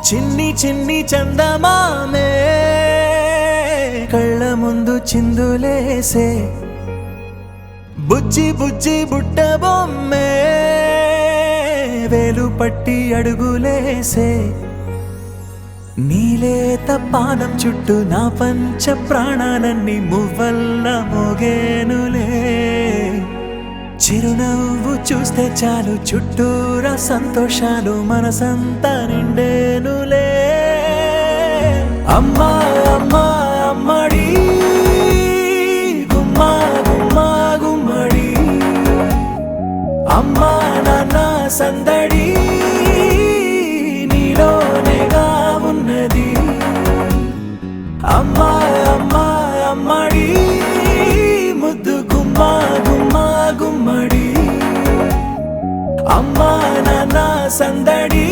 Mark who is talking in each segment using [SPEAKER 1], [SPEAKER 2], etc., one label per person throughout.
[SPEAKER 1] చిన్ని చిన్ని చందమామే కళ్ళ ముందు చిందులేసే బుజ్జి బుజ్జి బుట్ట బొమ్మే వేలు పట్టి అడుగులేసే నీలేత పాదం చుట్టూ నా పంచ ప్రాణాలన్నీ మువ్వల్ల మోగేనులే చిరునవ్వు చూస్తే చాలు చుట్టూరా సంతోషాలు మనసంతా నిండేనులే అమ్మా అమ్మా అమ్మడి గుమ్మా గుమ్మా గుమ్మడి అమ్మా నాన్న సందడి నీలోనేగా ఉన్నది అమ్మా అమ్మా అమ్మడి ముద్దు గుమ్మా గుమ్మా గుమ్మడి అమ్మా నాన్న సందడి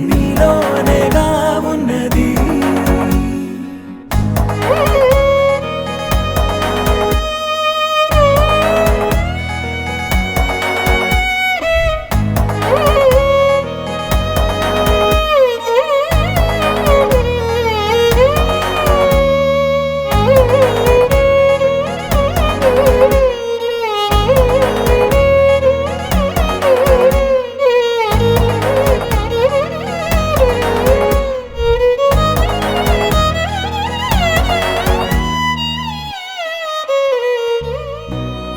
[SPEAKER 1] నీలోనేగా ఉన్నది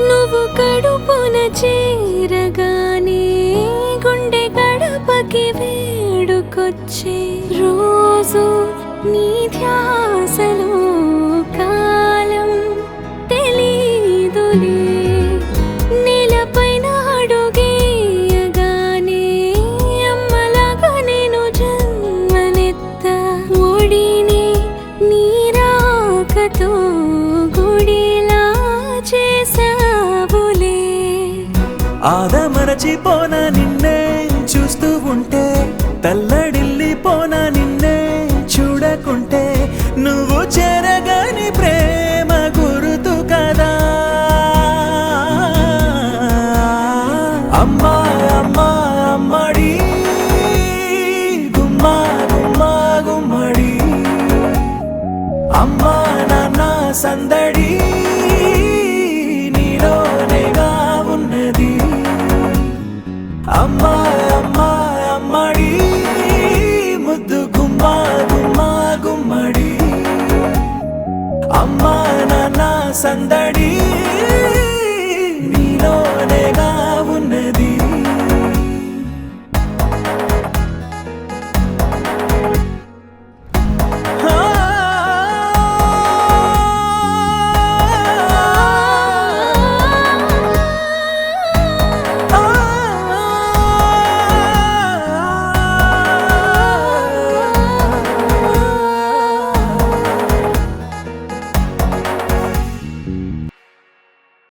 [SPEAKER 2] నువ్వు కడుపున చేరగానే గుండె గడపకి వేడుకొచ్చే రోజు నీ ధ్యాసలో కాలం తెలీదులే నేలపైన అడుగేయగానే అమ్మలాగా నేను జన్మనెత్త ఒడిని నీ రాకతో గుడిలా చేసావులే
[SPEAKER 1] ఆదమరచిపోన నిన్నే చూస్తూ ఉంటే తల్లడిల్లిపోన నిన్నే చూడకుంటే నువ్వు చెరగని ప్రేమ గురుతు కదా అమ్మా అమ్మా అమ్మడి గుమ్మా గుమ్మా గుమ్మడి అమ్మా నాన్న సందడి నీలోనేగా ఉన్నది అమ్మా అమ్మా అమ్మడి ముద్దు గుమ్మా గుమ్మా గుమ్మడి అమ్మా నాన్న సందడి